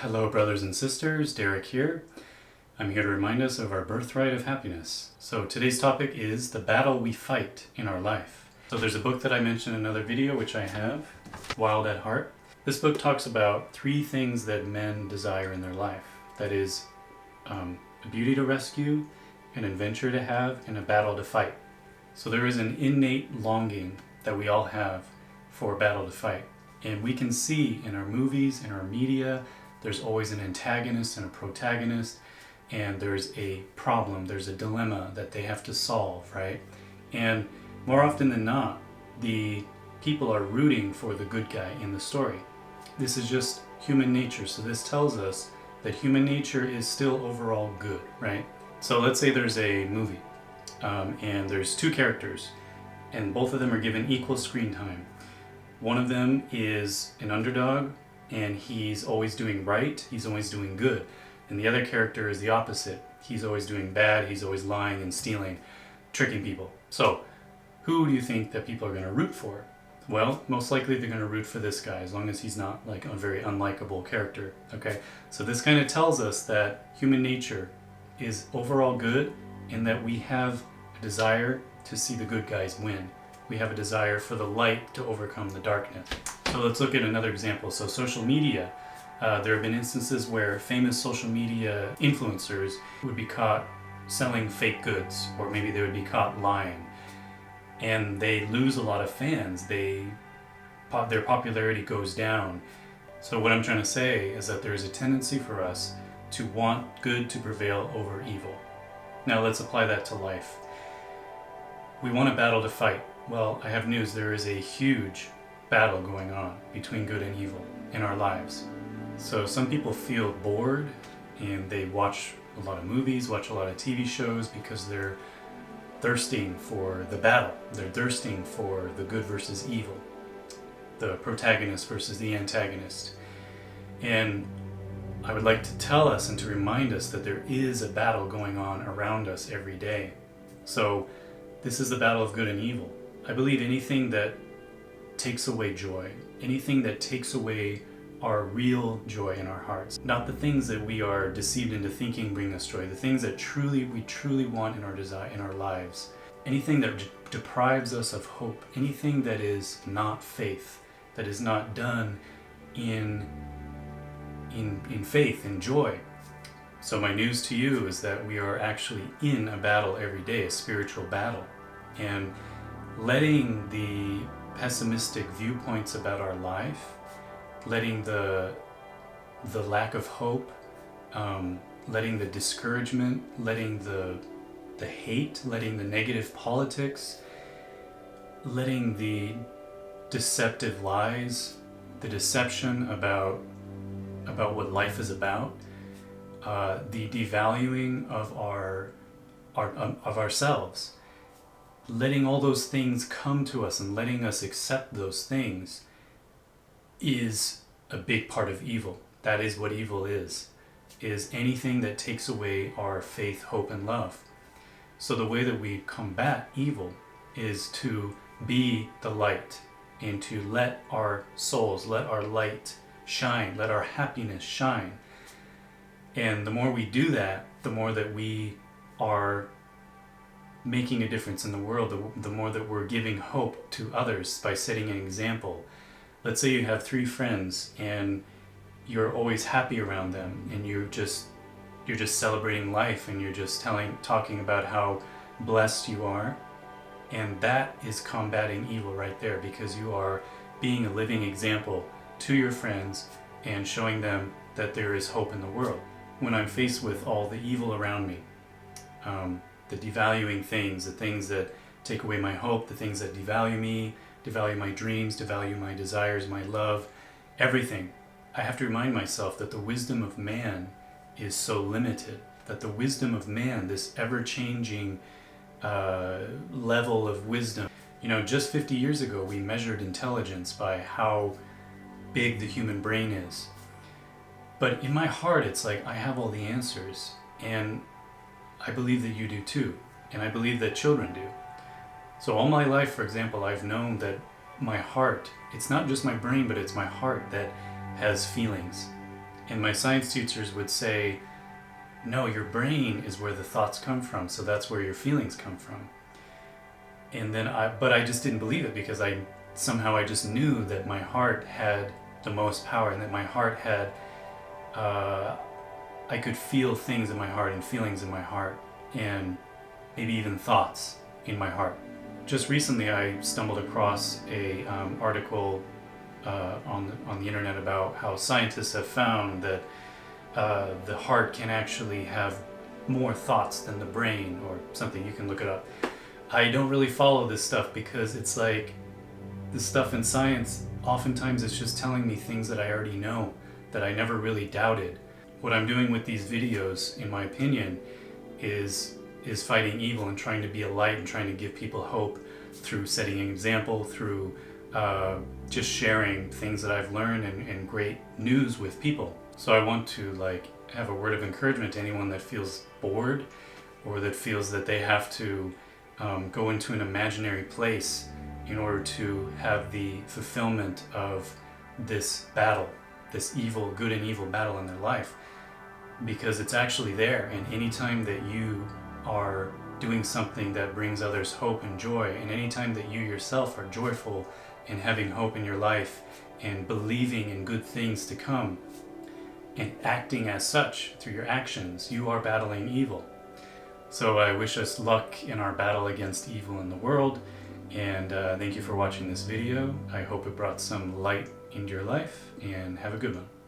Hello, brothers and sisters. Derek here. I'm here to remind us of our birthright of happiness. So today's topic is the battle we fight in our life. So there's a book that I mentioned in another video, which I have, Wild at Heart. This book talks about 3 things that men desire in their life. That is, a beauty to rescue, an adventure to have, and a battle to fight. So there is an innate longing that we all have for a battle to fight. And we can see in our movies, in our media, there's always an antagonist and a protagonist, and there's a problem, there's a dilemma that they have to solve, right? And more often than not, the people are rooting for the good guy in the story. This is just human nature, so this tells us that human nature is still overall good, right? So let's say there's a movie, and there's 2 characters, and both of them are given equal screen time. One of them is an underdog, and he's always doing right, he's always doing good. And the other character is the opposite. He's always doing bad, he's always lying and stealing, tricking people. So, who do you think that people are going to root for? Well, most likely they're going to root for this guy, as long as he's not like a very unlikable character, okay? So this kind of tells us that human nature is overall good, and that we have a desire to see the good guys win. We have a desire for the light to overcome the darkness. So let's look at another example. So social media, there have been instances where famous social media influencers would be caught selling fake goods, or maybe they would be caught lying. And they lose a lot of fans. Their popularity goes down. So what I'm trying to say is that there is a tendency for us to want good to prevail over evil. Now let's apply that to life. We want a battle to fight. Well, I have news. There is a huge battle going on between good and evil in our lives. So some people feel bored and they watch a lot of movies, watch a lot of TV shows because they're thirsting for the battle. They're thirsting for the good versus evil, the protagonist versus the antagonist. And I would like to tell us and to remind us that there is a battle going on around us every day. So this is the battle of good and evil. I believe anything that takes away joy, anything that takes away our real joy in our hearts, not the things that we are deceived into thinking bring us joy, the things that we truly want in our desire, in our lives, anything that deprives us of hope, anything that is not faith, that is not done in faith, in joy. So my news to you is that we are actually in a battle every day, a spiritual battle. And letting the pessimistic viewpoints about our life, letting the lack of hope, letting the discouragement, letting the hate, letting the negative politics, letting the deceptive lies, the deception about what life is about, the devaluing of ourselves, letting all those things come to us and letting us accept those things is a big part of evil. That is what evil is anything that takes away our faith, hope, and love. So the way that we combat evil is to be the light and to let our souls, let our light shine, let our happiness shine. And the more we do that, the more that we are making a difference in the world, the more that we're giving hope to others by setting an example. Let's say you have 3 friends and you're always happy around them, and you're just celebrating life, and you're just talking about how blessed you are. And that is combating evil right there, because you are being a living example to your friends and showing them that there is hope in the world. When I'm faced with all the evil around me, the devaluing things, the things that take away my hope, the things that devalue me, devalue my dreams, devalue my desires, my love, everything, I have to remind myself that the wisdom of man is so limited, that the wisdom of man, this ever-changing level of wisdom, just 50 years ago we measured intelligence by how big the human brain is. But in my heart, it's like I have all the answers, and I believe that you do too, and I believe that children do. So all my life, for example, I've known that my heart, it's not just my brain, but it's my heart that has feelings. And my science teachers would say, no, your brain is where the thoughts come from, so that's where your feelings come from. And then but I just didn't believe it, because I just knew that my heart had the most power, and that my heart had, I could feel things in my heart and feelings in my heart, and maybe even thoughts in my heart. Just recently I stumbled across a article on the internet about how scientists have found that the heart can actually have more thoughts than the brain, or something. You can look it up. I don't really follow this stuff, because it's like, the stuff in science oftentimes it's just telling me things that I already know, that I never really doubted. What I'm doing with these videos, in my opinion, is fighting evil and trying to be a light and trying to give people hope through setting an example, through just sharing things that I've learned and great news with people. So I want to have a word of encouragement to anyone that feels bored, or that feels that they have to go into an imaginary place in order to have the fulfillment of this battle, this evil, good and evil battle in their life. Because it's actually there, and anytime that you are doing something that brings others hope and joy, and anytime that you yourself are joyful and having hope in your life and believing in good things to come and acting as such through your actions, you are battling evil. So I wish us luck in our battle against evil in the world, and thank you for watching this video. I hope it brought some light into your life, and have a good one.